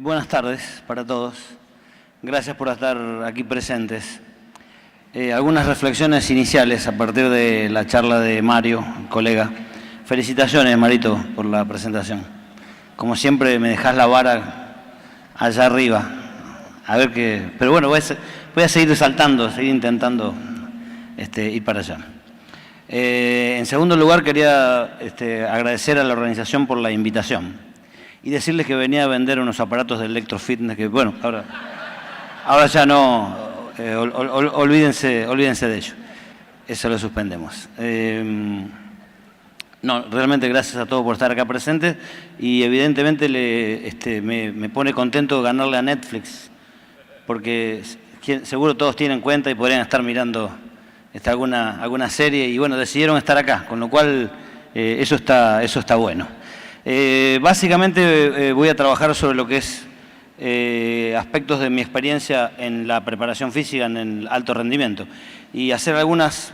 Buenas tardes para todos. Gracias por estar aquí presentes. Algunas reflexiones iniciales a partir de la charla de Mario, colega. Felicitaciones, Marito, por la presentación. Como siempre, me dejás la vara allá arriba. A ver qué... Pero bueno, voy a seguir resaltando, seguir intentando ir para allá. En segundo lugar, quería agradecer a la organización por la invitación y decirles que venía a vender unos aparatos de electrofitness que, bueno, ahora ya no, olvídense de ello. Eso lo suspendemos. No, realmente gracias a todos por estar acá presentes y evidentemente me pone contento ganarle a Netflix, porque seguro todos tienen cuenta y podrían estar mirando alguna serie y bueno, decidieron estar acá, con lo cual eso está bueno. Básicamente voy a trabajar sobre lo que es aspectos de mi experiencia en la preparación física en el alto rendimiento y hacer algunas,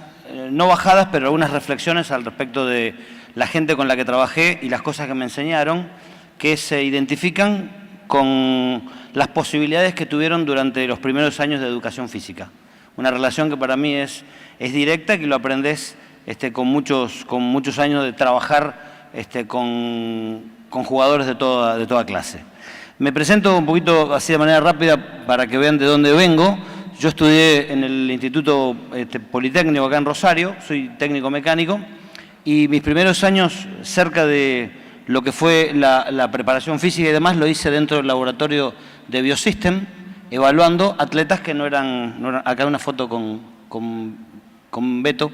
no bajadas, pero algunas reflexiones al respecto de la gente con la que trabajé y las cosas que me enseñaron que se identifican con las posibilidades que tuvieron durante los primeros años de educación física. Una relación que para mí es directa y que lo aprendés con muchos años de trabajar con jugadores de toda clase. Me presento un poquito así de manera rápida para que vean de dónde vengo. Yo estudié en el Instituto Politécnico acá en Rosario, soy técnico mecánico y mis primeros años cerca de lo que fue la preparación física y demás lo hice dentro del laboratorio de Biosystem, evaluando atletas que no eran acá una foto con Beto,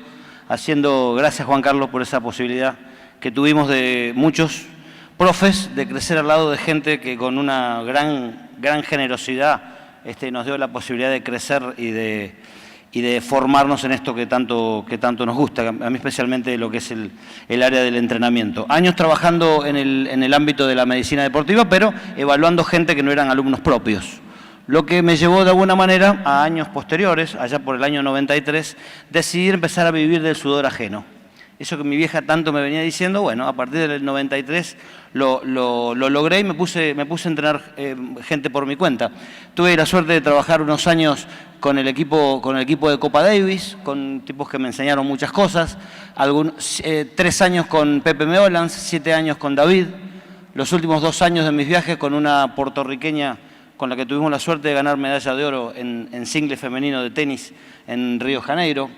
gracias Juan Carlos por esa posibilidad que tuvimos de muchos profes de crecer al lado de gente que con una gran generosidad nos dio la posibilidad de crecer y de formarnos en esto que tanto nos gusta, a mí especialmente lo que es el área del entrenamiento. Años trabajando en el ámbito de la medicina deportiva, pero evaluando gente que no eran alumnos propios. Lo que me llevó de alguna manera a años posteriores, allá por el año 93, decidir empezar a vivir del sudor ajeno. Eso que mi vieja tanto me venía diciendo, bueno, a partir del 93 lo logré y me puse a entrenar gente por mi cuenta. Tuve la suerte de trabajar unos años con el equipo de Copa Davis, con tipos que me enseñaron muchas cosas, 3 años con Pepe Meolans, 7 años con David, los últimos 2 años de mis viajes con una puertorriqueña con la que tuvimos la suerte de ganar medalla de oro en single femenino de tenis en Río de Janeiro.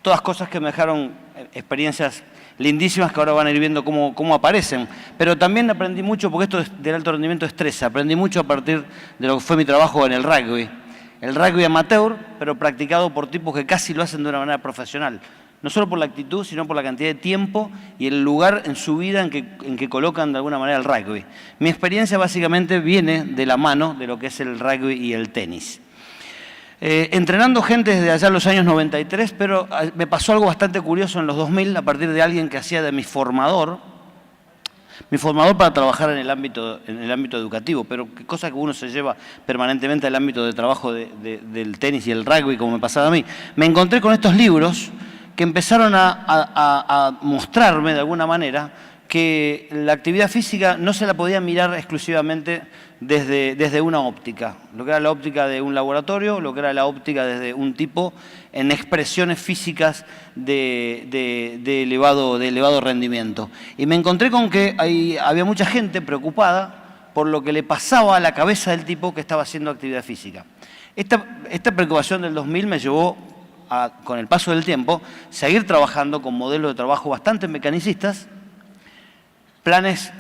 Todas cosas que me dejaron experiencias lindísimas que ahora van a ir viendo cómo aparecen. Pero también aprendí mucho, porque esto del alto rendimiento estresa, aprendí mucho a partir de lo que fue mi trabajo en el rugby. El rugby amateur, pero practicado por tipos que casi lo hacen de una manera profesional. No solo por la actitud, sino por la cantidad de tiempo y el lugar en su vida en que colocan de alguna manera el rugby. Mi experiencia básicamente viene de la mano de lo que es el rugby y el tenis. Entrenando gente desde allá en los años 93, pero me pasó algo bastante curioso en los 2000 a partir de alguien que hacía de mi formador para trabajar en el ámbito educativo, pero cosa que uno se lleva permanentemente al ámbito de trabajo del tenis y el rugby, como me pasaba a mí. Me encontré con estos libros que empezaron a mostrarme de alguna manera que la actividad física no se la podía mirar exclusivamente desde una óptica, lo que era la óptica de un laboratorio, lo que era la óptica desde un tipo en expresiones físicas de elevado rendimiento. Y me encontré con que había mucha gente preocupada por lo que le pasaba a la cabeza del tipo que estaba haciendo actividad física. Esta preocupación del 2000 me llevó con el paso del tiempo, seguir trabajando con modelos de trabajo bastante mecanicistas, planes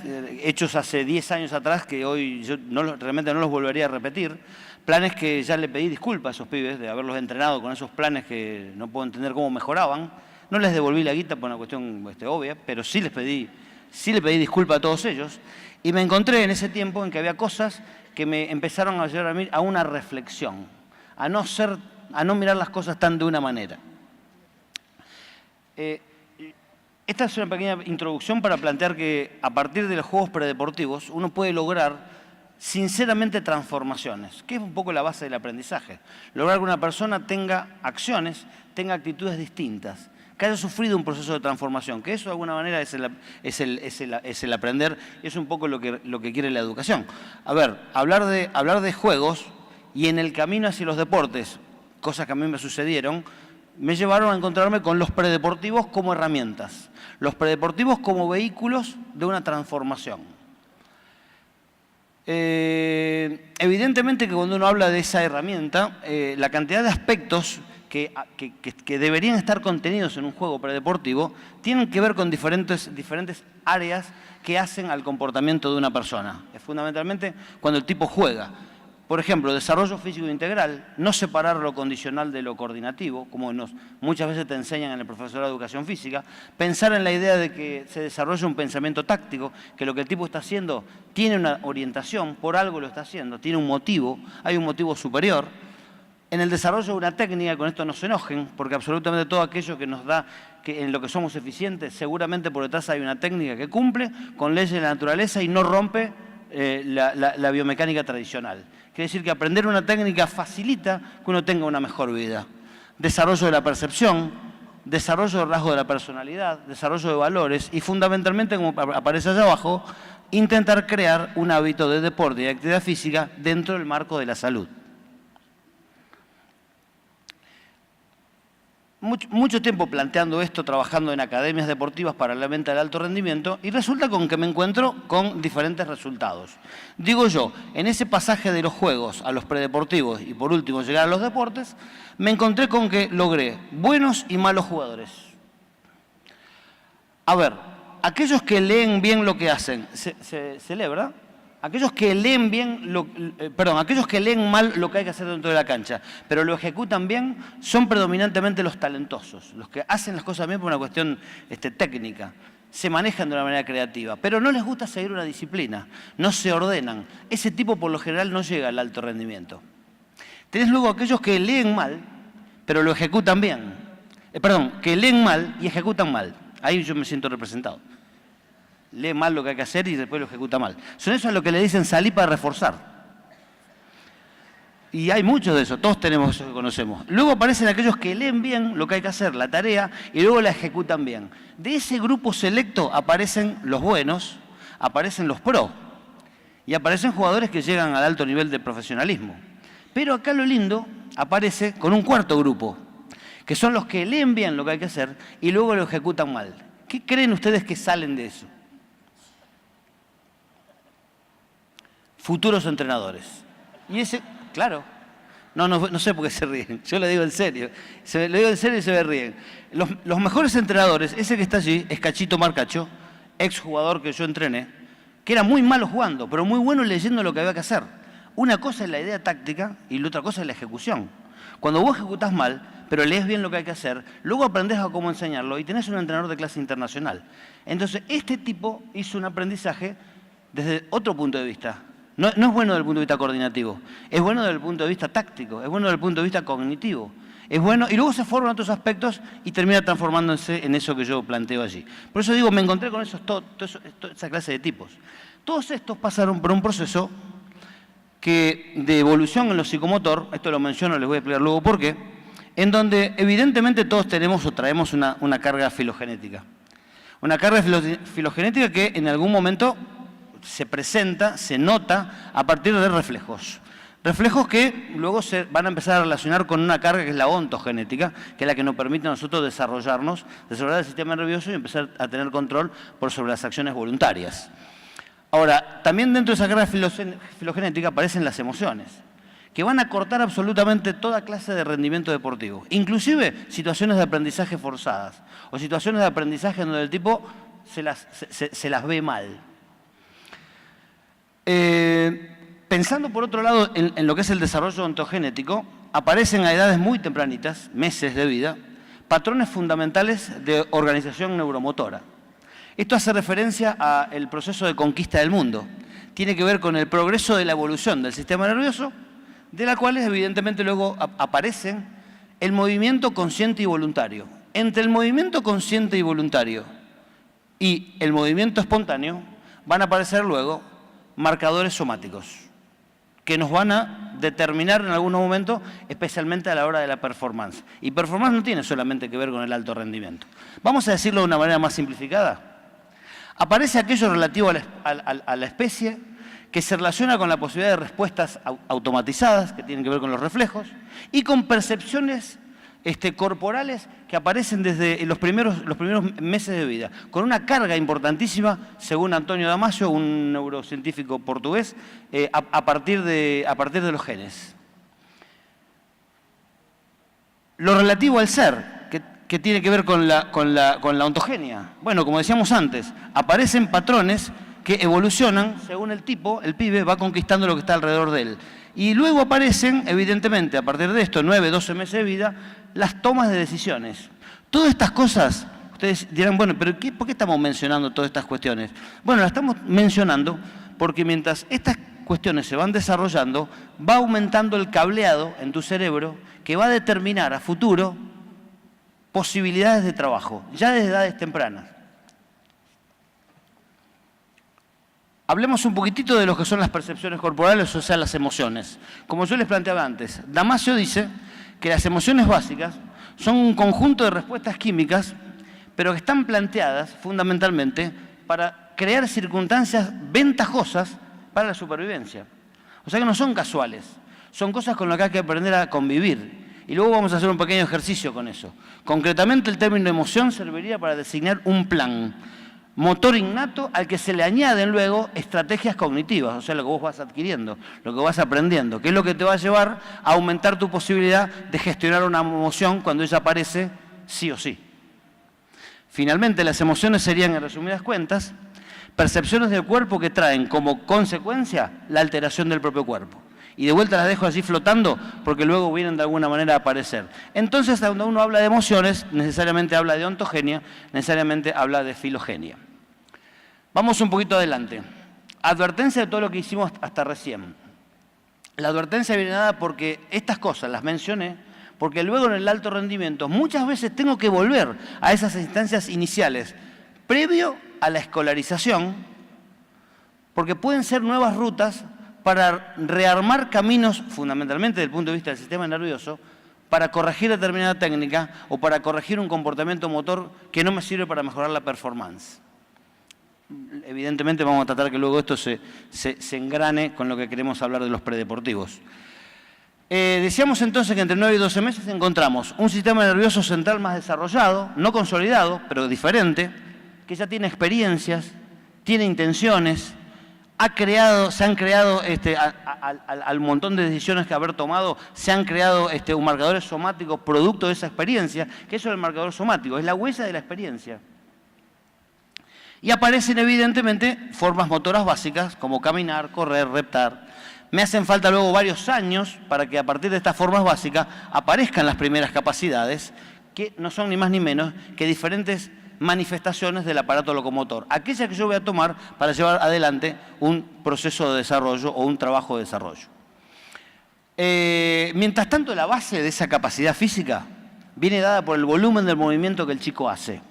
hechos hace 10 años atrás que hoy yo realmente no los volvería a repetir, planes que ya le pedí disculpas a esos pibes de haberlos entrenado con esos planes que no puedo entender cómo mejoraban. No les devolví la guita por una cuestión obvia, pero sí le pedí disculpas a todos ellos y me encontré en ese tiempo en que había cosas que me empezaron a llevar a mí a una reflexión, a no mirar las cosas tan de una manera. Esta es una pequeña introducción para plantear que a partir de los juegos predeportivos uno puede lograr sinceramente transformaciones, que es un poco la base del aprendizaje. Lograr que una persona tenga acciones, tenga actitudes distintas, que haya sufrido un proceso de transformación, que eso de alguna manera es el aprender, y es un poco lo que quiere la educación. A ver, hablar de juegos y en el camino hacia los deportes, cosas que a mí me sucedieron, me llevaron a encontrarme con los predeportivos como herramientas, los predeportivos como vehículos de una transformación. Evidentemente que cuando uno habla de esa herramienta, la cantidad de aspectos que deberían estar contenidos en un juego predeportivo tienen que ver con diferentes áreas que hacen al comportamiento de una persona. Es fundamentalmente cuando el tipo juega. Por ejemplo, desarrollo físico integral, no separar lo condicional de lo coordinativo, como muchas veces te enseñan en el profesorado de educación física, pensar en la idea de que se desarrolla un pensamiento táctico, que lo que el tipo está haciendo tiene una orientación, por algo lo está haciendo, tiene un motivo, hay un motivo superior. En el desarrollo de una técnica, con esto no se enojen, porque absolutamente todo aquello que nos da, que en lo que somos eficientes, seguramente por detrás hay una técnica que cumple con leyes de la naturaleza y no rompe la biomecánica tradicional. Quiere decir que aprender una técnica facilita que uno tenga una mejor vida. Desarrollo de la percepción, desarrollo de rasgos de la personalidad, desarrollo de valores y fundamentalmente, como aparece allá abajo, intentar crear un hábito de deporte y de actividad física dentro del marco de la salud. Mucho tiempo planteando esto, trabajando en academias deportivas paralelamente al alto rendimiento, y resulta con que me encuentro con diferentes resultados. Digo yo, en ese pasaje de los juegos a los predeportivos y por último llegar a los deportes, me encontré con que logré buenos y malos jugadores. A ver, aquellos que leen bien lo que hacen, ¿se celebra? Aquellos que leen bien, aquellos que leen mal lo que hay que hacer dentro de la cancha, pero lo ejecutan bien, son predominantemente los talentosos, los que hacen las cosas bien por una cuestión técnica, se manejan de una manera creativa, pero no les gusta seguir una disciplina, no se ordenan. Ese tipo por lo general no llega al alto rendimiento. Tenés luego aquellos que leen mal, pero lo ejecutan bien. Que leen mal y ejecutan mal. Ahí yo me siento representado. Lee mal lo que hay que hacer y después lo ejecuta mal. Son esos a lo que le dicen salí para reforzar. Y hay muchos de esos, todos tenemos eso que conocemos. Luego aparecen aquellos que leen bien lo que hay que hacer, la tarea, y luego la ejecutan bien. De ese grupo selecto aparecen los buenos, aparecen los pro, y aparecen jugadores que llegan al alto nivel de profesionalismo. Pero acá lo lindo aparece con un cuarto grupo, que son los que leen bien lo que hay que hacer y luego lo ejecutan mal. ¿Qué creen ustedes que salen de eso? Futuros entrenadores. Y ese, claro, no sé por qué se ríen, yo lo digo en serio, lo digo en serio y se me ríen. Los mejores entrenadores, ese que está allí, es Cachito Marcacho, exjugador que yo entrené, que era muy malo jugando, pero muy bueno leyendo lo que había que hacer. Una cosa es la idea táctica y la otra cosa es la ejecución. Cuando vos ejecutás mal, pero lees bien lo que hay que hacer, luego aprendés a cómo enseñarlo y tenés un entrenador de clase internacional. Entonces, este tipo hizo un aprendizaje desde otro punto de vista. No es bueno desde el punto de vista coordinativo, es bueno desde el punto de vista táctito, es bueno desde el punto de vista cognitivo. Es bueno, y luego se forman otros aspectos y termina transformándose en eso que yo planteo allí. Por eso digo, me encontré con esa clase de tipos. Todos estos pasaron por un proceso de evolución en lo psicomotor, esto lo menciono, les voy a explicar luego por qué, en donde evidentemente todos tenemos o traemos una carga filogenética. Una carga filogenética que en algún momento se presenta, se nota a partir de reflejos. Reflejos que luego se van a empezar a relacionar con una carga que es la ontogenética, que es la que nos permite a nosotros desarrollar el sistema nervioso y empezar a tener control sobre las acciones voluntarias. Ahora, también dentro de esa carga filogenética aparecen las emociones, que van a cortar absolutamente toda clase de rendimiento deportivo, inclusive situaciones de aprendizaje forzadas o situaciones de aprendizaje en donde el tipo se las ve mal. Pensando por otro lado en lo que es el desarrollo ontogenético, aparecen a edades muy tempranitas, meses de vida, patrones fundamentales de organización neuromotora. Esto hace referencia al proceso de conquista del mundo. Tiene que ver con el progreso de la evolución del sistema nervioso, de la cual evidentemente luego aparecen el movimiento consciente y voluntario. Entre el movimiento consciente y voluntario y el movimiento espontáneo van a aparecer luego marcadores somáticos que nos van a determinar en algunos momentos, especialmente a la hora de la performance. Y performance no tiene solamente que ver con el alto rendimiento. Vamos a decirlo de una manera más simplificada. Aparece aquello relativo a la especie que se relaciona con la posibilidad de respuestas automatizadas, que tienen que ver con los reflejos, y con percepciones corporales que aparecen desde los primeros meses de vida, con una carga importantísima, según Antonio Damasio, un neurocientífico portugués, a partir de los genes. Lo relativo al ser, que tiene que ver con la ontogenia. Bueno, como decíamos antes, aparecen patrones que evolucionan según el tipo, el pibe va conquistando lo que está alrededor de él. Y luego aparecen, evidentemente, a partir de esto, 9, 12 meses de vida, las tomas de decisiones. Todas estas cosas, ustedes dirán, bueno, pero ¿por qué estamos mencionando todas estas cuestiones? Bueno, las estamos mencionando porque mientras estas cuestiones se van desarrollando, va aumentando el cableado en tu cerebro que va a determinar a futuro posibilidades de trabajo, ya desde edades tempranas. Hablemos un poquitito de lo que son las percepciones corporales, o sea, las emociones. Como yo les planteaba antes, Damasio dice que las emociones básicas son un conjunto de respuestas químicas, pero que están planteadas fundamentalmente para crear circunstancias ventajosas para la supervivencia. O sea que no son casuales, son cosas con las que hay que aprender a convivir. Y luego vamos a hacer un pequeño ejercicio con eso. Concretamente, el término emoción serviría para designar un plan motor innato al que se le añaden luego estrategias cognitivas, o sea, lo que vos vas adquiriendo, lo que vas aprendiendo, que es lo que te va a llevar a aumentar tu posibilidad de gestionar una emoción cuando ella aparece sí o sí. Finalmente, las emociones serían, en resumidas cuentas, percepciones del cuerpo que traen como consecuencia la alteración del propio cuerpo. Y de vuelta las dejo así flotando porque luego vienen de alguna manera a aparecer. Entonces, cuando uno habla de emociones, necesariamente habla de ontogenia, necesariamente habla de filogenia. Vamos un poquito adelante. Advertencia de todo lo que hicimos hasta recién. La advertencia viene dada porque estas cosas las mencioné, porque luego en el alto rendimiento muchas veces tengo que volver a esas instancias iniciales, previo a la escolarización, porque pueden ser nuevas rutas para rearmar caminos, fundamentalmente desde el punto de vista del sistema nervioso, para corregir determinada técnica o para corregir un comportamiento motor que no me sirve para mejorar la performance. Evidentemente vamos a tratar que luego esto se engrane con lo que queremos hablar de los predeportivos. Decíamos entonces que entre 9 y 12 meses encontramos un sistema nervioso central más desarrollado, no consolidado, pero diferente, que ya tiene experiencias, tiene intenciones, se han creado, al montón de decisiones que haber tomado, se han creado marcadores somáticos producto de esa experiencia, que eso es el marcador somático, es la huella de la experiencia. Y aparecen evidentemente formas motoras básicas como caminar, correr, reptar. Me hacen falta luego varios años para que a partir de estas formas básicas aparezcan las primeras capacidades, que no son ni más ni menos que diferentes manifestaciones del aparato locomotor, aquellas que yo voy a tomar para llevar adelante un proceso de desarrollo o un trabajo de desarrollo. Mientras tanto, la base de esa capacidad física viene dada por el volumen del movimiento que el chico hace.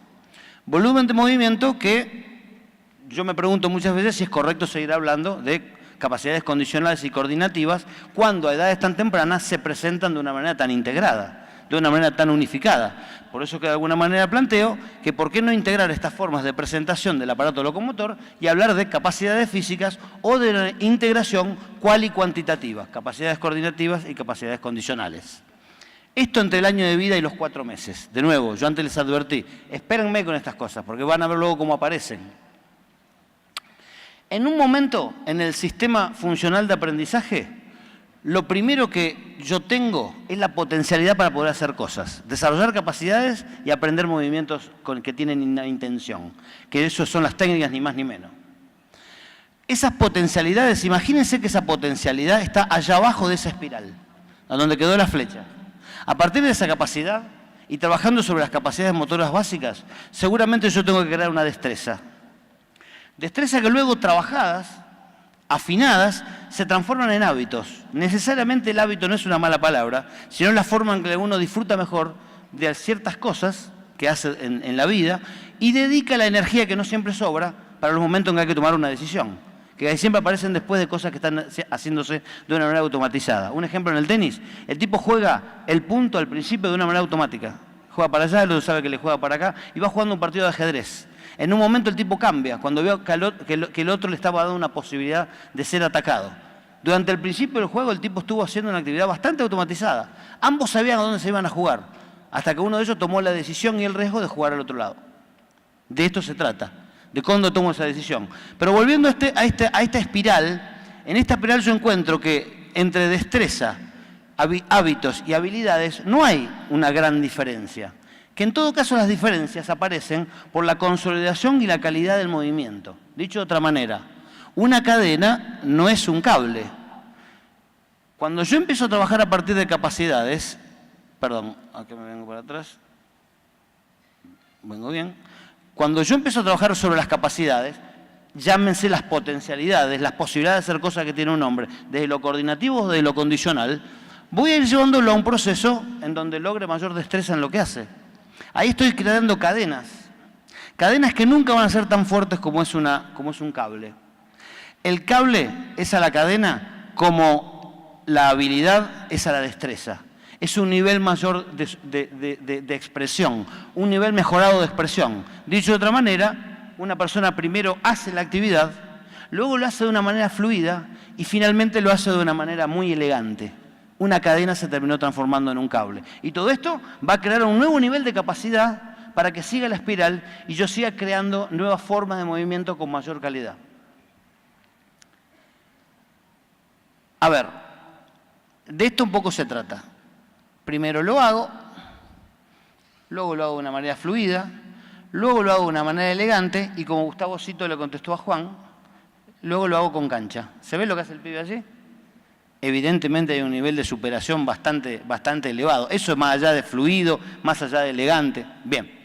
Volumen de movimiento que yo me pregunto muchas veces si es correcto seguir hablando de capacidades condicionales y coordinativas cuando a edades tan tempranas se presentan de una manera tan integrada, de una manera tan unificada. Por eso que de alguna manera planteo que por qué no integrar estas formas de presentación del aparato locomotor y hablar de capacidades físicas o de la integración cual y cuantitativa, capacidades coordinativas y capacidades condicionales. Esto entre el año de vida y los 4 meses. De nuevo, yo antes les advertí, espérenme con estas cosas porque van a ver luego cómo aparecen. En un momento, en el sistema funcional de aprendizaje, lo primero que yo tengo es la potencialidad para poder hacer cosas, desarrollar capacidades y aprender movimientos que tienen una intención, que eso son las técnicas ni más ni menos. Esas potencialidades, imagínense que esa potencialidad está allá abajo de esa espiral, a donde quedó la flecha. A partir de esa capacidad y trabajando sobre las capacidades motoras básicas, seguramente yo tengo que crear una destreza. Destreza que luego trabajadas, afinadas, se transforman en hábitos. Necesariamente el hábito no es una mala palabra, sino la forma en que uno disfruta mejor de ciertas cosas que hace en la vida y dedica la energía que no siempre sobra para los momentos en que hay que tomar una decisión, que siempre aparecen después de cosas que están haciéndose de una manera automatizada. Un ejemplo en el tenis, el tipo juega el punto al principio de una manera automática. Juega para allá, el otro sabe que le juega para acá y va jugando un partido de ajedrez. En un momento el tipo cambia, cuando vio que el otro le estaba dando una posibilidad de ser atacado. Durante el principio del juego el tipo estuvo haciendo una actividad bastante automatizada. Ambos sabían a dónde se iban a jugar, hasta que uno de ellos tomó la decisión y el riesgo de jugar al otro lado. De esto se trata, de cuándo tomo esa decisión. Pero volviendo a esta espiral, en esta espiral yo encuentro que entre destreza, hábitos y habilidades no hay una gran diferencia. Que en todo caso las diferencias aparecen por la consolidación y la calidad del movimiento. Dicho de otra manera, una cadena no es un cable. Cuando yo empiezo a trabajar a partir de capacidades, perdón, aquí me vengo para atrás, vengo bien. Cuando yo empiezo a trabajar sobre las capacidades, llámense las potencialidades, las posibilidades de hacer cosas que tiene un hombre, desde lo coordinativo o desde lo condicional, voy a ir llevándolo a un proceso en donde logre mayor destreza en lo que hace. Ahí estoy creando cadenas. Cadenas que nunca van a ser tan fuertes como es un cable. El cable es a la cadena como la habilidad es a la destreza. Es un nivel mayor de expresión, un nivel mejorado de expresión. Dicho de otra manera, una persona primero hace la actividad, luego lo hace de una manera fluida y finalmente lo hace de una manera muy elegante. Una cadena se terminó transformando en un cable. Y todo esto va a crear un nuevo nivel de capacidad para que siga la espiral y yo siga creando nuevas formas de movimiento con mayor calidad. A ver, de esto un poco se trata. Primero lo hago, luego lo hago de una manera fluida, luego lo hago de una manera elegante y como Gustavo Cito le contestó a Juan, luego lo hago con cancha. ¿Se ve lo que hace el pibe allí? Evidentemente hay un nivel de superación bastante elevado. Eso es más allá de fluido, más allá de elegante. Bien.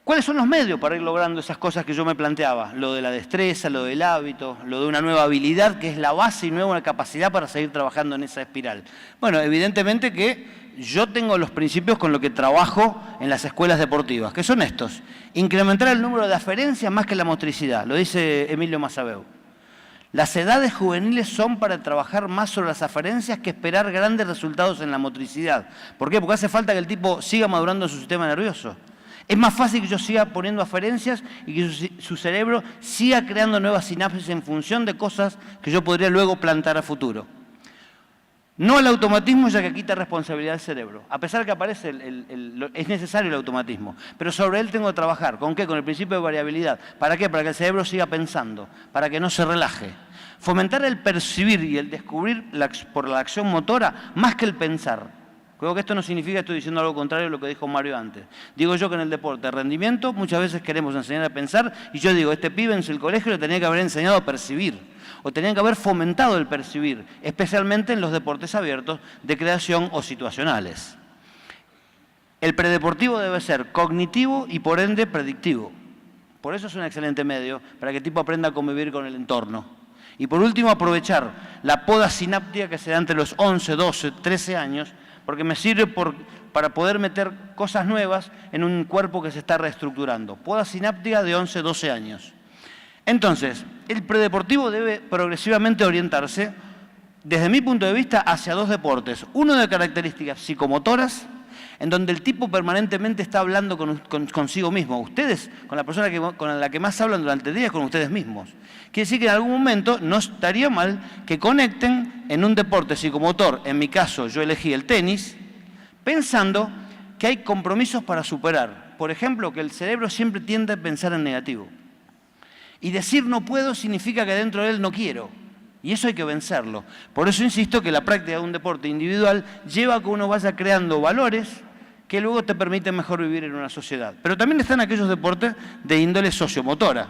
¿Cuáles son los medios para ir logrando esas cosas que yo me planteaba? Lo de la destreza, lo del hábito, lo de una nueva habilidad que es la base y nueva capacidad para seguir trabajando en esa espiral. Bueno, evidentemente que yo tengo los principios con los que trabajo en las escuelas deportivas, que son estos. Incrementar el número de aferencias más que la motricidad, lo dice Emilio Massabeu. Las edades juveniles son para trabajar más sobre las aferencias que esperar grandes resultados en la motricidad. ¿Por qué? Porque hace falta que el tipo siga madurando su sistema nervioso. Es más fácil que yo siga poniendo aferencias y que su cerebro siga creando nuevas sinapsis en función de cosas que yo podría luego plantar a futuro. No al automatismo, ya que quita responsabilidad del cerebro. A pesar de que aparece, es necesario el automatismo, pero sobre él tengo que trabajar. ¿Con qué? Con el principio de variabilidad. ¿Para qué? Para que el cerebro siga pensando, para que no se relaje. Fomentar el percibir y el descubrir por la acción motora más que el pensar. Creo que esto no significa que estoy diciendo algo contrario a lo que dijo Mario antes. Digo yo que en el deporte, rendimiento, muchas veces queremos enseñar a pensar y yo digo, este pibe en el colegio le tenía que haber enseñado a percibir o tenía que haber fomentado el percibir, especialmente en los deportes abiertos de creación o situacionales. El predeportivo debe ser cognitivo y por ende predictivo. Por eso es un excelente medio para que el tipo aprenda a convivir con el entorno. Y por último, aprovechar la poda sináptica que se da entre los 11, 12, 13 años, porque me sirve para poder meter cosas nuevas en un cuerpo que se está reestructurando. Poda sináptica de 11, 12 años. Entonces, el predeportivo debe progresivamente orientarse, desde mi punto de vista, hacia dos deportes. Uno de características psicomotoras, en donde el tipo permanentemente está hablando consigo mismo. Ustedes, con la persona con la que más hablan durante el día es con ustedes mismos. Quiere decir que en algún momento no estaría mal que conecten en un deporte psicomotor. En mi caso, yo elegí el tenis, pensando que hay compromisos para superar. Por ejemplo, que el cerebro siempre tiende a pensar en negativo. Y decir no puedo significa que dentro de él no quiero. Y eso hay que vencerlo. Por eso insisto que la práctica de un deporte individual lleva a que uno vaya creando valores que luego te permiten mejor vivir en una sociedad. Pero también están aquellos deportes de índole sociomotora.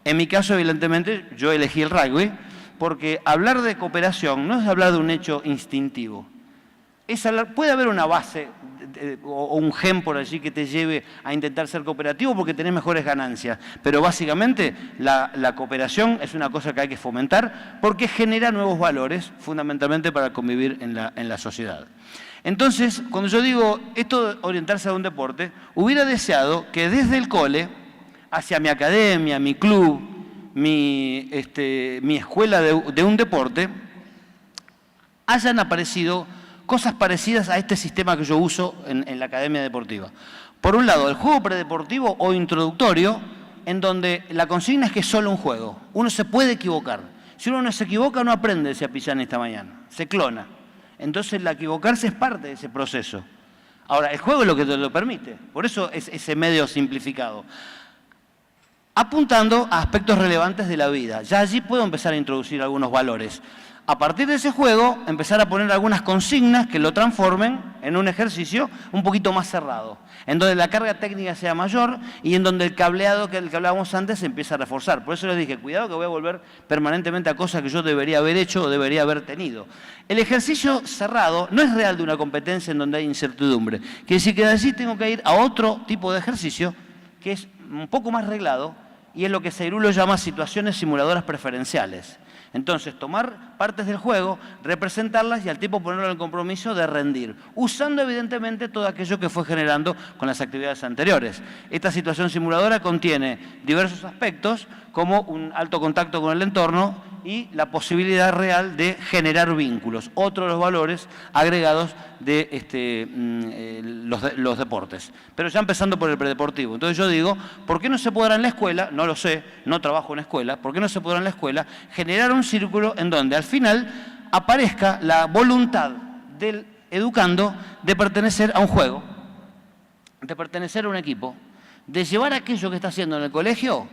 En mi caso, evidentemente, yo elegí el rugby porque hablar de cooperación no es hablar de un hecho instintivo. Es hablar, puede haber una base o un gen por allí que te lleve a intentar ser cooperativo porque tenés mejores ganancias. Pero básicamente la cooperación es una cosa que hay que fomentar porque genera nuevos valores, fundamentalmente para convivir en la sociedad. Entonces, cuando yo digo esto de orientarse a un deporte, hubiera deseado que desde el cole, hacia mi academia, mi club, mi escuela de un deporte, hayan aparecido cosas parecidas a este sistema que yo uso en la academia deportiva. Por un lado, el juego predeportivo o introductorio, en donde la consigna es que es solo un juego. Uno se puede equivocar. Si uno no se equivoca, no aprende, decía Pisani esta mañana. Se clona. Entonces, el equivocarse es parte de ese proceso. Ahora, el juego es lo que te lo permite. Por eso es ese medio simplificado. Apuntando a aspectos relevantes de la vida. Ya allí puedo empezar a introducir algunos valores. A partir de ese juego, empezar a poner algunas consignas que lo transformen en un ejercicio un poquito más cerrado, en donde la carga técnica sea mayor y en donde el cableado que hablábamos antes se empieza a reforzar. Por eso les dije, cuidado que voy a volver permanentemente a cosas que yo debería haber hecho o debería haber tenido. El ejercicio cerrado no es real de una competencia en donde hay incertidumbre. Quiere decir que de allí tengo que ir a otro tipo de ejercicio que es un poco más reglado y es lo que Seirulo llama situaciones simuladoras preferenciales. Entonces, tomar partes del juego, representarlas y al tipo ponerlo en el compromiso de rendir, usando evidentemente todo aquello que fue generando con las actividades anteriores. Esta situación simuladora contiene diversos aspectos, como un alto contacto con el entorno y la posibilidad real de generar vínculos, otro de los valores agregados de los deportes. Pero ya empezando por el predeportivo. Entonces yo digo, ¿por qué no se podrá en la escuela? No lo sé, no trabajo en escuela. ¿Por qué no se podrá en la escuela generar un círculo en donde al final aparezca la voluntad del educando de pertenecer a un juego, de pertenecer a un equipo, de llevar aquello que está haciendo en el colegio,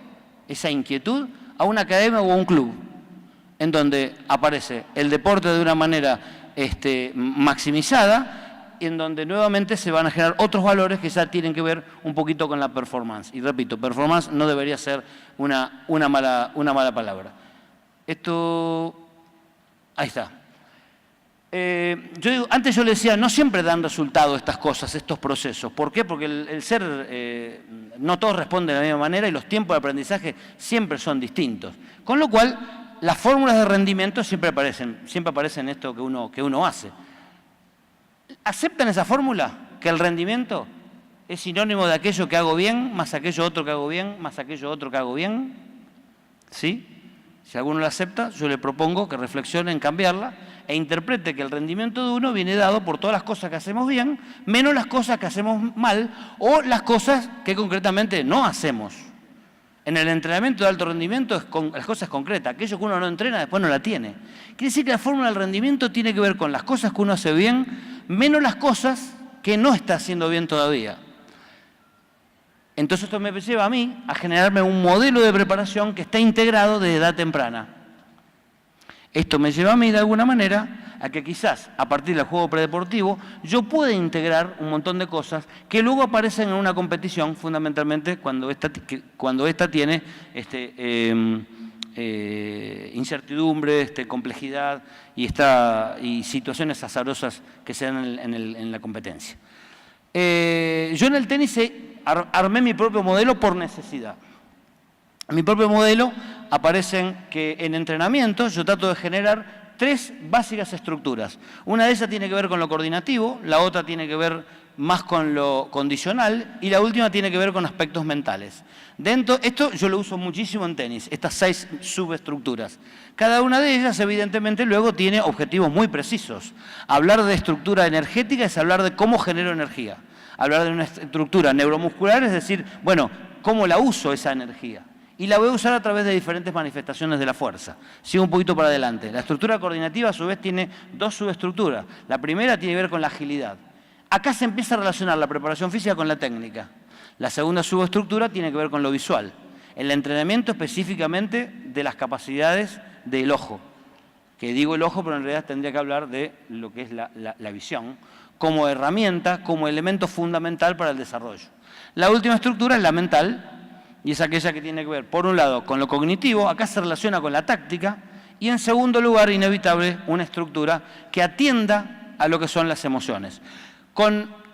esa inquietud, a una academia o a un club, en donde aparece el deporte de una manera maximizada y en donde nuevamente se van a generar otros valores que ya tienen que ver un poquito con la performance. Y repito, performance no debería ser una mala palabra. Ahí está. Antes yo le decía, no siempre dan resultado estas cosas, estos procesos. ¿Por qué? Porque el ser, no todos responden de la misma manera y los tiempos de aprendizaje siempre son distintos. Con lo cual, las fórmulas de rendimiento siempre aparecen en esto que uno hace. ¿Aceptan esa fórmula? Que el rendimiento es sinónimo de aquello que hago bien, más aquello otro que hago bien, más aquello otro que hago bien. ¿Sí? Si alguno la acepta, yo le propongo que reflexione en cambiarla e interprete que el rendimiento de uno viene dado por todas las cosas que hacemos bien, menos las cosas que hacemos mal o las cosas que concretamente no hacemos. En el entrenamiento de alto rendimiento las cosas concretas. Aquello que uno no entrena después no la tiene. Quiere decir que la fórmula del rendimiento tiene que ver con las cosas que uno hace bien, menos las cosas que no está haciendo bien todavía. Entonces esto me lleva a mí a generarme un modelo de preparación que está integrado desde edad temprana. Esto me lleva a mí de alguna manera a que quizás a partir del juego predeportivo yo pueda integrar un montón de cosas que luego aparecen en una competición fundamentalmente cuando esta tiene incertidumbre, complejidad y situaciones azarosas que se dan en la competencia. Yo en el tenis armé mi propio modelo por necesidad. En mi propio modelo aparecen que en entrenamiento yo trato de generar 3 básicas estructuras. Una de ellas tiene que ver con lo coordinativo, la otra tiene que ver más con lo condicional y la última tiene que ver con aspectos mentales. Esto yo lo uso muchísimo en tenis, estas 6 subestructuras. Cada una de ellas, evidentemente, luego tiene objetivos muy precisos. Hablar de estructura energética es hablar de cómo genero energía. Hablar de una estructura neuromuscular es decir, bueno, cómo la uso esa energía. Y la voy a usar a través de diferentes manifestaciones de la fuerza. Sigo un poquito para adelante. La estructura coordinativa, a su vez, tiene 2 subestructuras. La primera tiene que ver con la agilidad. Acá se empieza a relacionar la preparación física con la técnica. La segunda subestructura tiene que ver con lo visual. El entrenamiento específicamente de las capacidades del ojo. Que digo el ojo, pero en realidad tendría que hablar de lo que es la visión, como herramienta, como elemento fundamental para el desarrollo. La última estructura es la mental, y es aquella que tiene que ver, por un lado, con lo cognitivo, acá se relaciona con la táctica, y en segundo lugar, inevitable, una estructura que atienda a lo que son las emociones.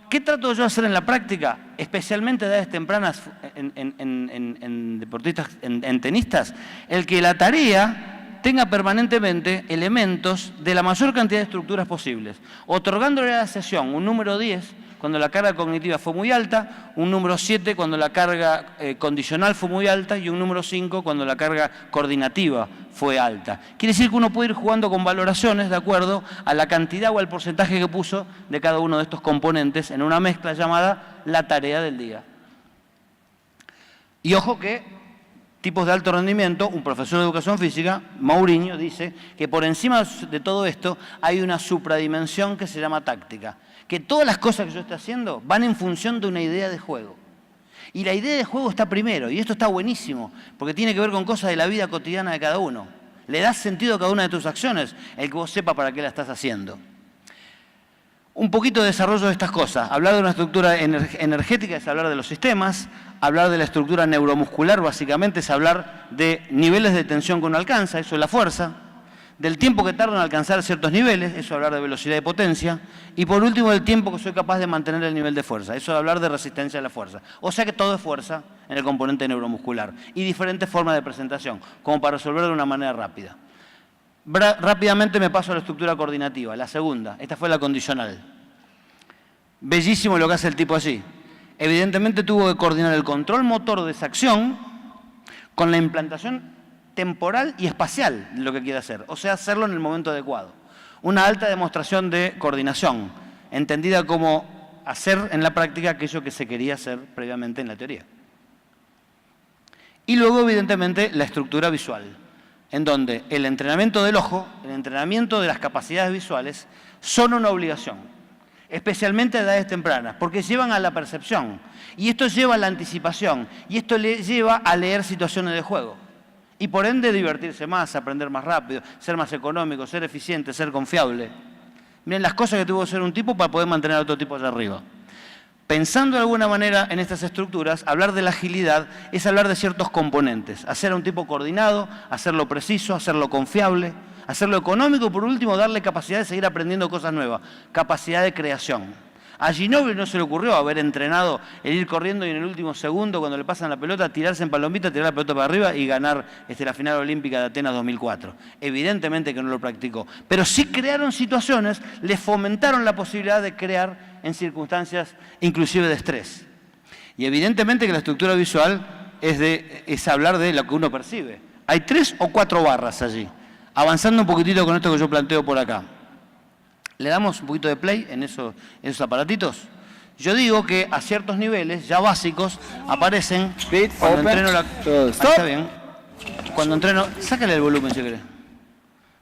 ¿Qué trato yo de hacer en la práctica? Especialmente de edades tempranas en deportistas, en tenistas, el que la tarea tenga permanentemente elementos de la mayor cantidad de estructuras posibles, otorgándole a la sesión un número 10, cuando la carga cognitiva fue muy alta, un número 7 cuando la carga condicional fue muy alta y un número 5 cuando la carga coordinativa fue alta. Quiere decir que uno puede ir jugando con valoraciones de acuerdo a la cantidad o al porcentaje que puso de cada uno de estos componentes en una mezcla llamada la tarea del día. Y ojo que tipos de alto rendimiento, un profesor de educación física, Mourinho, dice que por encima de todo esto hay una supradimensión que se llama táctica. Que todas las cosas que yo estoy haciendo van en función de una idea de juego. Y la idea de juego está primero, y esto está buenísimo, porque tiene que ver con cosas de la vida cotidiana de cada uno. Le das sentido a cada una de tus acciones, el que vos sepas para qué la estás haciendo. Un poquito de desarrollo de estas cosas. Hablar de una estructura energética es hablar de los sistemas. Hablar de la estructura neuromuscular básicamente es hablar de niveles de tensión que uno alcanza, eso es la fuerza. Del tiempo que tarda en alcanzar ciertos niveles, eso es hablar de velocidad y potencia. Y por último, del tiempo que soy capaz de mantener el nivel de fuerza, eso es hablar de resistencia a la fuerza. O sea que todo es fuerza en el componente neuromuscular. Y diferentes formas de presentación, como para resolverlo de una manera rápida. Rápidamente me paso a la estructura coordinativa, la segunda. Esta fue la condicional. Bellísimo lo que hace el tipo allí. Evidentemente tuvo que coordinar el control motor de esa acción con la implantación temporal y espacial de lo que quiere hacer. O sea, hacerlo en el momento adecuado. Una alta demostración de coordinación, entendida como hacer en la práctica aquello que se quería hacer previamente en la teoría. Y luego, evidentemente, la estructura visual, en donde el entrenamiento del ojo, el entrenamiento de las capacidades visuales, son una obligación, especialmente a edades tempranas, porque llevan a la percepción, y esto lleva a la anticipación, y esto le lleva a leer situaciones de juego, y por ende divertirse más, aprender más rápido, ser más económico, ser eficiente, ser confiable. Miren las cosas que tuvo que hacer un tipo para poder mantener a otro tipo allá arriba. Pensando de alguna manera en estas estructuras, hablar de la agilidad es hablar de ciertos componentes. Hacer a un tipo coordinado, hacerlo preciso, hacerlo confiable, hacerlo económico y por último darle capacidad de seguir aprendiendo cosas nuevas, capacidad de creación. A Ginóbili no se le ocurrió haber entrenado el ir corriendo y en el último segundo cuando le pasan la pelota tirarse en palomita, tirar la pelota para arriba y ganar la final olímpica de Atenas 2004. Evidentemente que no lo practicó, pero sí crearon situaciones, le fomentaron la posibilidad de crear en circunstancias inclusive de estrés. Y evidentemente que la estructura visual es hablar de lo que uno percibe. Hay 3 o 4 barras allí. Avanzando un poquitito con esto que yo planteo por acá. ¿Le damos un poquito de play en esos aparatitos? Yo digo que a ciertos niveles ya básicos aparecen cuando entreno la... Ahí está bien. Cuando entreno... Sácale el volumen si querés.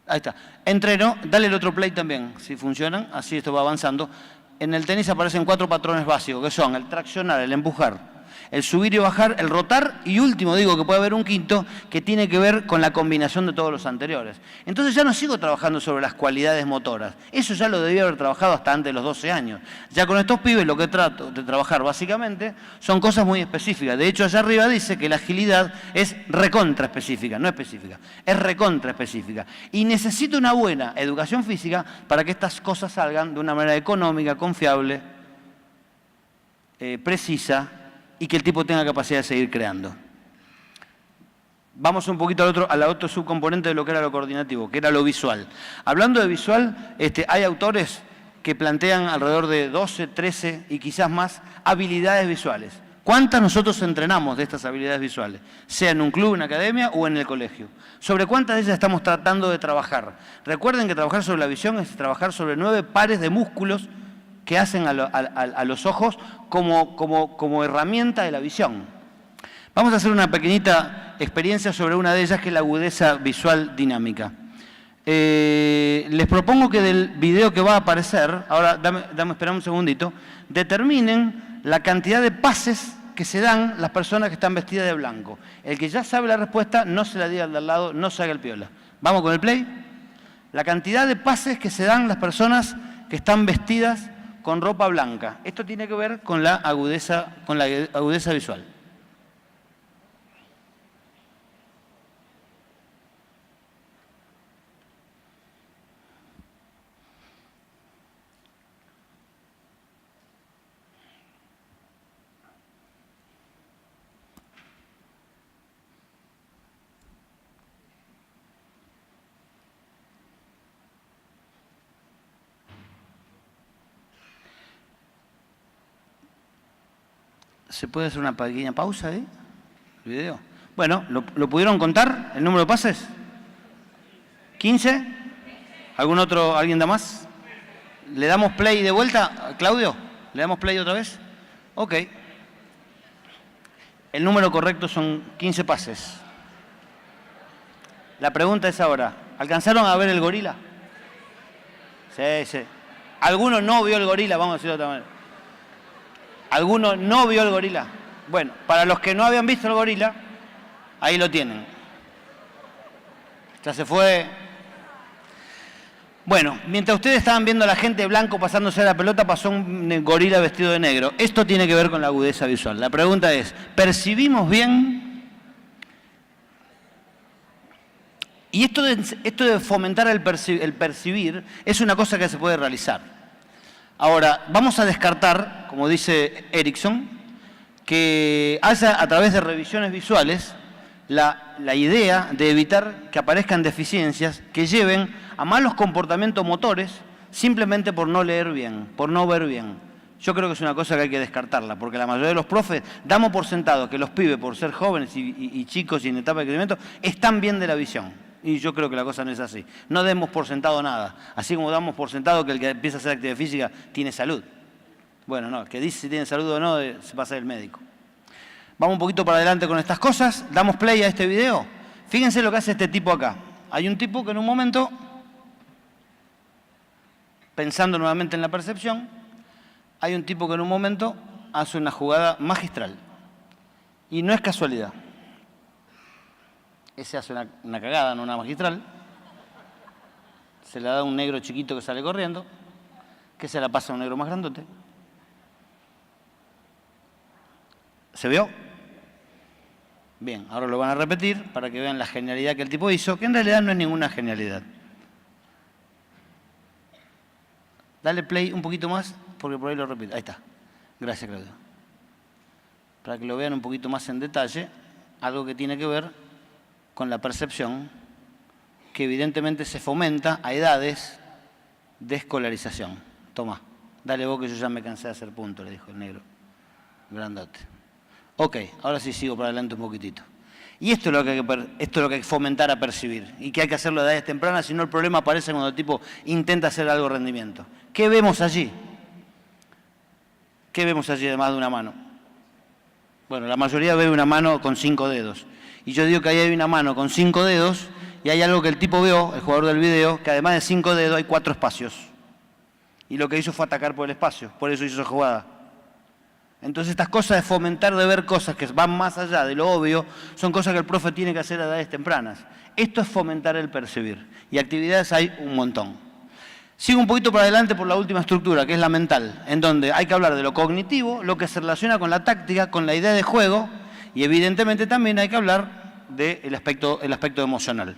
Ahí está. Entreno, dale el otro play también, si funcionan, así esto va avanzando. En el tenis aparecen 4 patrones básicos, que son el traccionar, el empujar, el subir y bajar, el rotar y último, digo que puede haber un quinto que tiene que ver con la combinación de todos los anteriores. Entonces ya no sigo trabajando sobre las cualidades motoras. Eso ya lo debía haber trabajado hasta antes de los 12 años. Ya con estos pibes lo que trato de trabajar básicamente son cosas muy específicas. De hecho, allá arriba dice que la agilidad es recontra específica, no específica, es recontra específica. Y necesito una buena educación física para que estas cosas salgan de una manera económica, confiable, precisa, y que el tipo tenga capacidad de seguir creando. Vamos un poquito al otro subcomponente de lo que era lo coordinativo, que era lo visual. Hablando de visual, hay autores que plantean alrededor de 12, 13 y quizás más habilidades visuales. ¿Cuántas nosotros entrenamos de estas habilidades visuales? Sea en un club, en una academia o en el colegio. ¿Sobre cuántas de ellas estamos tratando de trabajar? Recuerden que trabajar sobre la visión es trabajar sobre 9 pares de músculos que hacen a los ojos como herramienta de la visión. Vamos a hacer una pequeñita experiencia sobre una de ellas, que es la agudeza visual dinámica. Les propongo que del video que va a aparecer, ahora esperame un segundito, determinen la cantidad de pases que se dan las personas que están vestidas de blanco. El que ya sabe la respuesta, no se la diga al de al lado, no se haga el piola. ¿Vamos con el play? La cantidad de pases que se dan las personas que están vestidas con ropa blanca. Esto tiene que ver con la agudeza visual. ¿Se puede hacer una pequeña pausa ahí? ¿El video? Bueno, ¿lo pudieron contar? ¿El número de pases? ¿15? ¿Alguien da más? ¿Le damos play de vuelta, Claudio? ¿Le damos play otra vez? Ok. El número correcto son 15 pases. La pregunta es ahora, ¿alcanzaron a ver el gorila? Sí, sí. ¿Alguno no vio el gorila? Vamos a decirlo de otra manera. ¿Alguno no vio el gorila? Bueno, para los que no habían visto el gorila, ahí lo tienen. Ya se fue. Bueno, mientras ustedes estaban viendo a la gente de blanco pasándose la pelota, pasó un gorila vestido de negro. Esto tiene que ver con la agudeza visual. La pregunta es, ¿percibimos bien? Y esto de fomentar el percibir es una cosa que se puede realizar. Ahora, vamos a descartar, como dice Erickson, que haya a través de revisiones visuales la idea de evitar que aparezcan deficiencias que lleven a malos comportamientos motores simplemente por no leer bien, por no ver bien. Yo creo que es una cosa que hay que descartarla, porque la mayoría de los profes damos por sentado que los pibes, por ser jóvenes y chicos y en etapa de crecimiento, están bien de la visión. Y yo creo que la cosa no es así. No demos por sentado nada, así como damos por sentado que el que empieza a hacer actividad física tiene salud. Bueno, no, el que dice si tiene salud o no se pasa el médico. Vamos un poquito para adelante con estas cosas. Damos play a este video. Fíjense lo que hace este tipo acá. Hay un tipo que en un momento, pensando nuevamente en la percepción, hay un tipo que en un momento hace una jugada magistral. Y no es casualidad. Ese hace una cagada, no una magistral. Se la da a un negro chiquito que sale corriendo, que se la pasa a un negro más grandote. ¿Se vio? Bien, ahora lo van a repetir para que vean la genialidad que el tipo hizo, que en realidad no es ninguna genialidad. Dale play un poquito más, porque por ahí lo repito. Ahí está. Gracias, Claudio. Para que lo vean un poquito más en detalle, algo que tiene que ver con la percepción, que evidentemente se fomenta a edades de escolarización. Toma, dale vos que yo ya me cansé de hacer punto, le dijo el negro. Grandote. Ok, ahora sí sigo para adelante un poquitito. Y esto es lo que hay que fomentar a percibir, y que hay que hacerlo a edades tempranas, si no el problema aparece cuando el tipo intenta hacer algo de rendimiento. ¿Qué vemos allí? ¿Qué vemos allí además de una mano? Bueno, la mayoría ve una mano con 5 dedos. Y yo digo que ahí hay una mano con 5 dedos, y hay algo que el tipo vio, el jugador del video, que además de 5 dedos hay 4 espacios. Y lo que hizo fue atacar por el espacio, por eso hizo esa jugada. Entonces estas cosas de fomentar, de ver cosas que van más allá de lo obvio, son cosas que el profe tiene que hacer a edades tempranas. Esto es fomentar el percibir. Y actividades hay un montón. Sigo un poquito para adelante por la última estructura, que es la mental, en donde hay que hablar de lo cognitivo, lo que se relaciona con la táctica, con la idea de juego, y evidentemente también hay que hablar del aspecto emocional.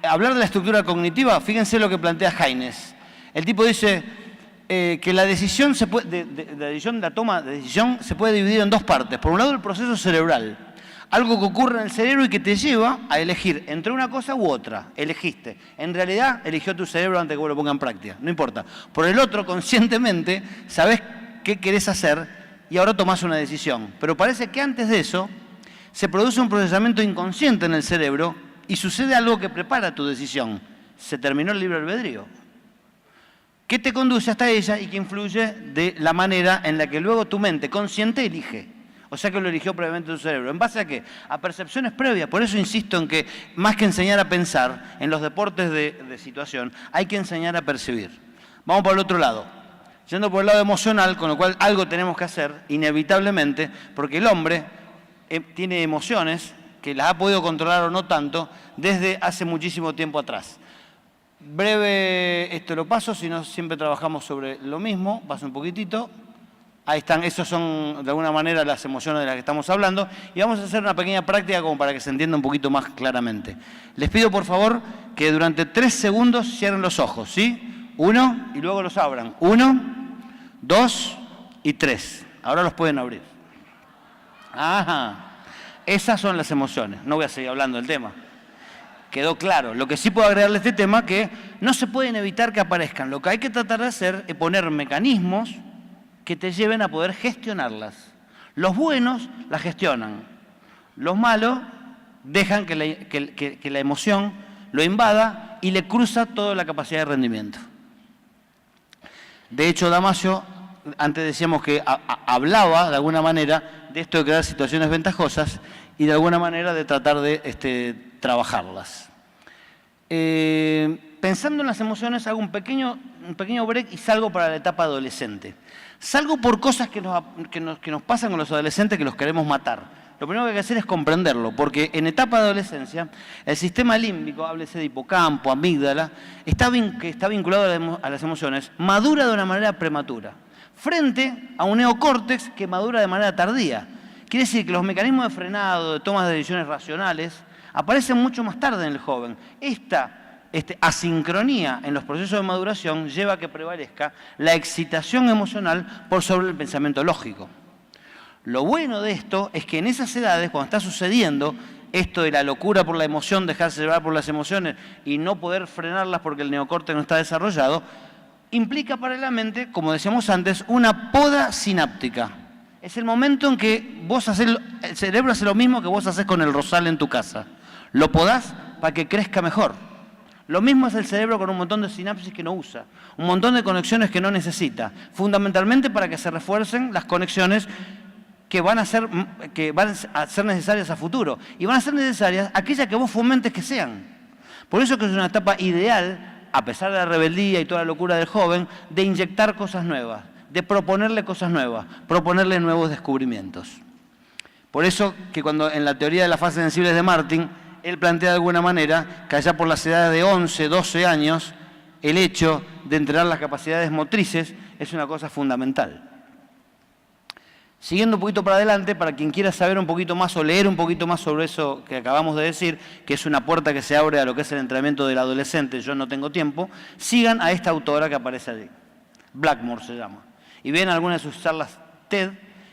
Hablar de la estructura cognitiva, fíjense lo que plantea Haynes. El tipo dice que la decisión la toma de decisión se puede dividir en dos partes. Por un lado, el proceso cerebral, algo que ocurre en el cerebro y que te lleva a elegir entre una cosa u otra. Elegiste. En realidad, eligió tu cerebro antes que vos lo pongas en práctica. No importa. Por el otro, conscientemente, sabés qué querés hacer y ahora tomás una decisión. Pero parece que antes de eso se produce un procesamiento inconsciente en el cerebro y sucede algo que prepara tu decisión. Se terminó el libre albedrío. ¿Qué te conduce hasta ella y que influye de la manera en la que luego tu mente consciente elige? O sea que lo eligió previamente tu cerebro. ¿En base a qué? A percepciones previas. Por eso insisto en que más que enseñar a pensar, en los deportes de situación, hay que enseñar a percibir. Vamos por el otro lado. Yendo por el lado emocional, con lo cual algo tenemos que hacer, inevitablemente, porque el hombre tiene emociones que las ha podido controlar o no tanto desde hace muchísimo tiempo atrás. Breve, esto lo paso, si no siempre trabajamos sobre lo mismo, paso un poquitito. Ahí están, esos son de alguna manera las emociones de las que estamos hablando. Y vamos a hacer una pequeña práctica como para que se entienda un poquito más claramente. Les pido por favor que durante 3 segundos cierren los ojos, ¿sí? 1 y luego los abran. 1, 2 y 3. Ahora los pueden abrir. Ajá. Esas son las emociones. No voy a seguir hablando del tema. Quedó claro. Lo que sí puedo agregarle a este tema que no se pueden evitar que aparezcan. Lo que hay que tratar de hacer es poner mecanismos que te lleven a poder gestionarlas. Los buenos las gestionan, los malos dejan que la emoción lo invada y le cruza toda la capacidad de rendimiento. De hecho, Damasio, antes decíamos que hablaba de alguna manera de esto de crear situaciones ventajosas y de alguna manera de tratar de trabajarlas. Pensando en las emociones, hago un pequeño break y salgo para la etapa adolescente. Salgo por cosas que nos pasan con los adolescentes que los queremos matar. Lo primero que hay que hacer es comprenderlo, porque en etapa de adolescencia, el sistema límbico, háblese de hipocampo, amígdala, que está vinculado a las emociones, madura de una manera prematura, frente a un neocórtex que madura de manera tardía. Quiere decir que los mecanismos de frenado, de tomas de decisiones racionales, aparecen mucho más tarde en el joven. Esta asincronía en los procesos de maduración lleva a que prevalezca la excitación emocional por sobre el pensamiento lógico. Lo bueno de esto es que en esas edades, cuando está sucediendo esto de la locura por la emoción, dejarse llevar por las emociones y no poder frenarlas porque el neocórtex no está desarrollado, implica paralelamente, como decíamos antes, una poda sináptica. Es el momento en que el cerebro hace lo mismo que vos haces con el rosal en tu casa. Lo podás para que crezca mejor. Lo mismo es el cerebro con un montón de sinapsis que no usa, un montón de conexiones que no necesita, fundamentalmente para que se refuercen las conexiones que van a ser necesarias a futuro. Y van a ser necesarias aquellas que vos fomentes que sean. Por eso que es una etapa ideal, a pesar de la rebeldía y toda la locura del joven, de inyectar cosas nuevas, de proponerle cosas nuevas, proponerle nuevos descubrimientos. Por eso que cuando en la teoría de las fases sensibles de Martin, él plantea de alguna manera que allá por las edades de 11, 12 años, el hecho de entrenar las capacidades motrices es una cosa fundamental. Siguiendo un poquito para adelante, para quien quiera saber un poquito más o leer un poquito más sobre eso que acabamos de decir, que es una puerta que se abre a lo que es el entrenamiento del adolescente, yo no tengo tiempo, sigan a esta autora que aparece allí. Blackmore se llama. Y ven algunas de sus charlas TED,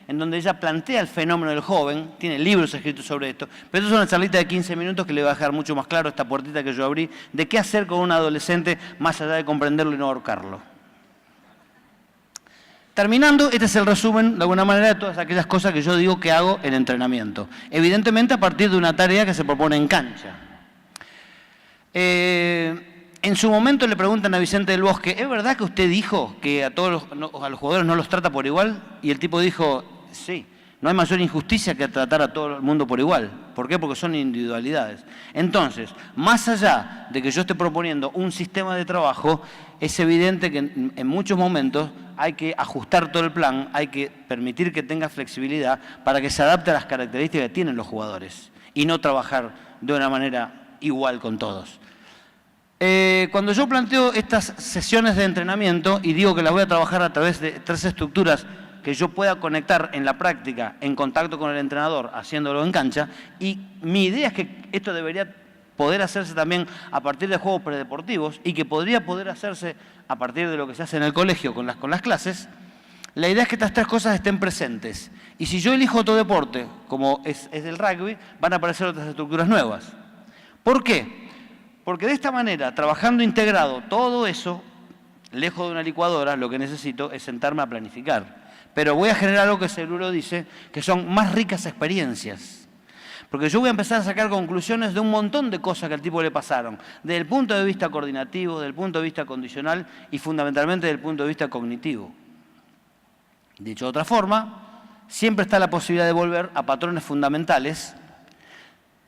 en donde ella plantea el fenómeno del joven, tiene libros escritos sobre esto, pero esto es una charlita de 15 minutos que le va a dejar mucho más claro esta puertita que yo abrí, de qué hacer con un adolescente más allá de comprenderlo y no ahorcarlo. Terminando, este es el resumen, de alguna manera, de todas aquellas cosas que yo digo que hago en entrenamiento. Evidentemente, a partir de una tarea que se propone en cancha. En su momento le preguntan a Vicente del Bosque, ¿es verdad que usted dijo que a los jugadores no los trata por igual? Y el tipo dijo, sí, no hay mayor injusticia que tratar a todo el mundo por igual. ¿Por qué? Porque son individualidades. Entonces, más allá de que yo esté proponiendo un sistema de trabajo, es evidente que en muchos momentos hay que ajustar todo el plan, hay que permitir que tenga flexibilidad para que se adapte a las características que tienen los jugadores y no trabajar de una manera igual con todos. Cuando yo planteo estas sesiones de entrenamiento y digo que las voy a trabajar a través de 3 estructuras que yo pueda conectar en la práctica, en contacto con el entrenador, haciéndolo en cancha, y mi idea es que esto debería poder hacerse también a partir de juegos predeportivos y que podría poder hacerse a partir de lo que se hace en el colegio con las clases, la idea es que estas 3 cosas estén presentes. Y si yo elijo otro deporte, como es el rugby, van a aparecer otras estructuras nuevas. ¿Por qué? Porque de esta manera, trabajando integrado todo eso, lejos de una licuadora, lo que necesito es sentarme a planificar. Pero voy a generar algo que Seguro dice, que son más ricas experiencias. Porque yo voy a empezar a sacar conclusiones de un montón de cosas que al tipo le pasaron, desde el punto de vista coordinativo, desde el punto de vista condicional y fundamentalmente desde el punto de vista cognitivo. Dicho de otra forma, siempre está la posibilidad de volver a patrones fundamentales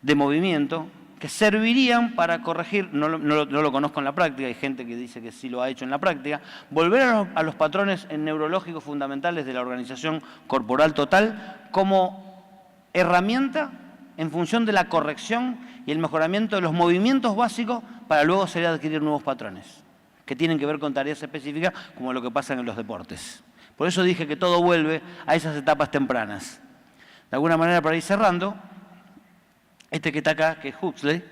de movimiento que servirían para corregir, no lo conozco en la práctica, hay gente que dice que sí lo ha hecho en la práctica, volver a los patrones neurológicos fundamentales de la organización corporal total como herramienta en función de la corrección y el mejoramiento de los movimientos básicos para luego salir a adquirir nuevos patrones, que tienen que ver con tareas específicas como lo que pasa en los deportes. Por eso dije que todo vuelve a esas etapas tempranas. De alguna manera, para ir cerrando, este que está acá, que es Huxley,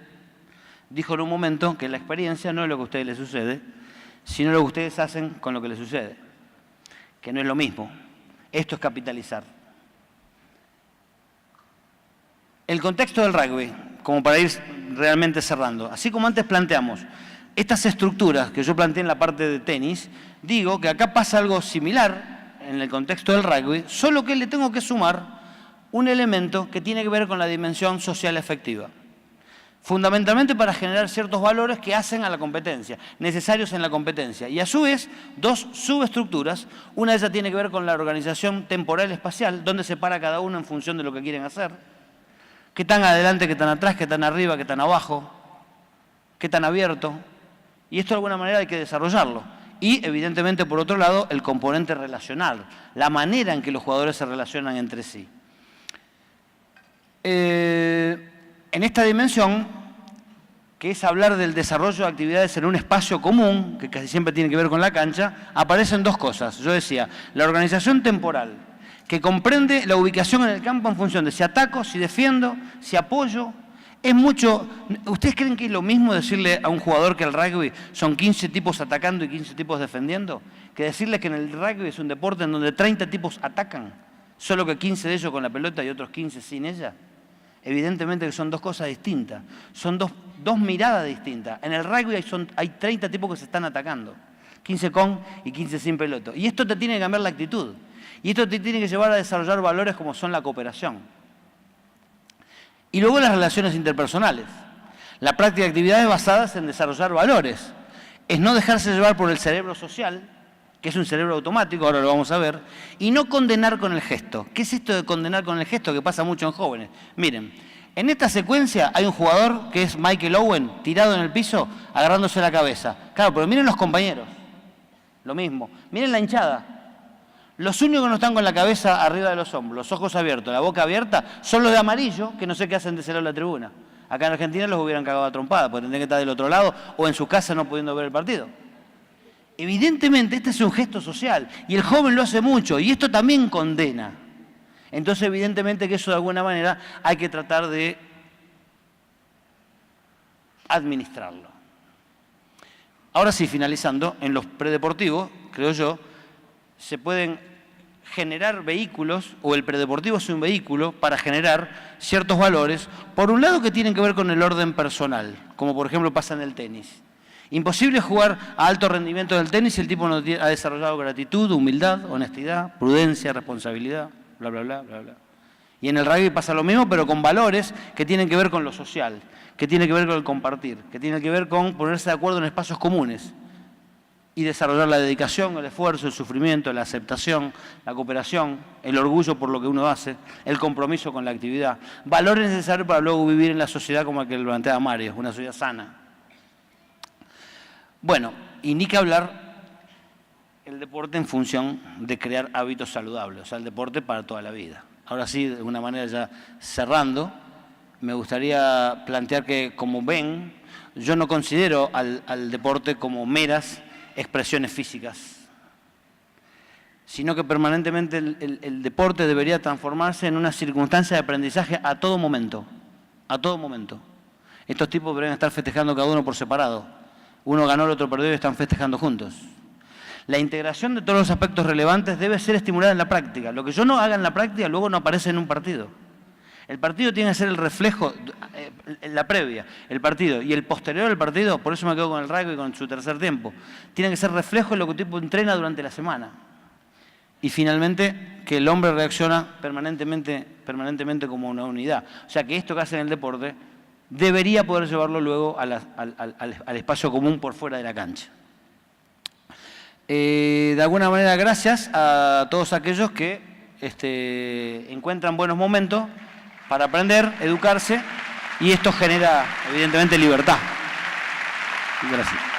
dijo en un momento que la experiencia no es lo que a ustedes les sucede, sino lo que ustedes hacen con lo que les sucede, que no es lo mismo. Esto es capitalizar. El contexto del rugby, como para ir realmente cerrando, así como antes planteamos estas estructuras que yo planteé en la parte de tenis, digo que acá pasa algo similar en el contexto del rugby, solo que le tengo que sumar un elemento que tiene que ver con la dimensión social efectiva. Fundamentalmente para generar ciertos valores que hacen a la competencia, necesarios en la competencia. Y a su vez, dos subestructuras. Una de ellas tiene que ver con la organización temporal espacial, donde se para cada uno en función de lo que quieren hacer. Qué tan adelante, qué tan atrás, qué tan arriba, qué tan abajo, qué tan abierto. Y esto de alguna manera hay que desarrollarlo. Y evidentemente, por otro lado, el componente relacional, la manera en que los jugadores se relacionan entre sí. En esta dimensión, que es hablar del desarrollo de actividades en un espacio común, que casi siempre tiene que ver con la cancha, aparecen dos cosas. Yo decía, la organización temporal, que comprende la ubicación en el campo en función de si ataco, si defiendo, si apoyo. Es mucho. ¿Ustedes creen que es lo mismo decirle a un jugador que el rugby son 15 tipos atacando y 15 tipos defendiendo? Que decirle que en el rugby es un deporte en donde 30 tipos atacan, solo que 15 de ellos con la pelota y otros 15 sin ella. Evidentemente que son dos cosas distintas, son dos miradas distintas. En el rugby hay 30 tipos que se están atacando, 15 con y 15 sin pelota. Y esto te tiene que cambiar la actitud. Y esto te tiene que llevar a desarrollar valores como son la cooperación. Y luego las relaciones interpersonales. La práctica de actividades basadas en desarrollar valores. Es no dejarse llevar por el cerebro social, que es un cerebro automático, ahora lo vamos a ver, y no condenar con el gesto. ¿Qué es esto de condenar con el gesto que pasa mucho en jóvenes? Miren, en esta secuencia hay un jugador que es Michael Owen, tirado en el piso, agarrándose la cabeza. Claro, pero miren los compañeros, lo mismo. Miren la hinchada. Los únicos que no están con la cabeza arriba de los hombros, los ojos abiertos, la boca abierta, son los de amarillo, que no sé qué hacen de ese lado de la tribuna. Acá en Argentina los hubieran cagado a trompada, porque tendrían que estar del otro lado o en su casa no pudiendo ver el partido. Evidentemente, este es un gesto social y el joven lo hace mucho y esto también condena. Entonces, evidentemente que eso de alguna manera hay que tratar de administrarlo. Ahora sí, finalizando, en los predeportivos, creo yo, se pueden generar vehículos, o el predeportivo es un vehículo para generar ciertos valores, por un lado que tienen que ver con el orden personal, como por ejemplo pasa en el tenis. Imposible jugar a alto rendimiento del tenis si el tipo no ha desarrollado gratitud, humildad, honestidad, prudencia, responsabilidad, bla, bla, bla, bla, bla. Y en el rugby pasa lo mismo, pero con valores que tienen que ver con lo social, que tienen que ver con el compartir, que tienen que ver con ponerse de acuerdo en espacios comunes y desarrollar la dedicación, el esfuerzo, el sufrimiento, la aceptación, la cooperación, el orgullo por lo que uno hace, el compromiso con la actividad. Valores necesarios para luego vivir en la sociedad como el que lo plantea Mario, una sociedad sana. Bueno, y ni que hablar el deporte en función de crear hábitos saludables, o sea, el deporte para toda la vida. Ahora sí, de alguna manera ya cerrando, me gustaría plantear que, como ven, yo no considero al deporte como meras expresiones físicas, sino que permanentemente el deporte debería transformarse en una circunstancia de aprendizaje a todo momento, a todo momento. Estos tipos deberían estar festejando cada uno por separado. Uno ganó, el otro perdió y están festejando juntos. La integración de todos los aspectos relevantes debe ser estimulada en la práctica. Lo que yo no haga en la práctica luego no aparece en un partido. El partido tiene que ser el reflejo, la previa, el partido y el posterior al partido, por eso me quedo con el rugby y con su tercer tiempo, tiene que ser reflejo de lo que el tipo entrena durante la semana. Y finalmente, que el hombre reacciona permanentemente como una unidad. O sea, que esto que hace en el deporte debería poder llevarlo luego al espacio común por fuera de la cancha. De alguna manera, gracias a todos aquellos que encuentran buenos momentos para aprender, educarse, y esto genera, evidentemente, libertad. Gracias.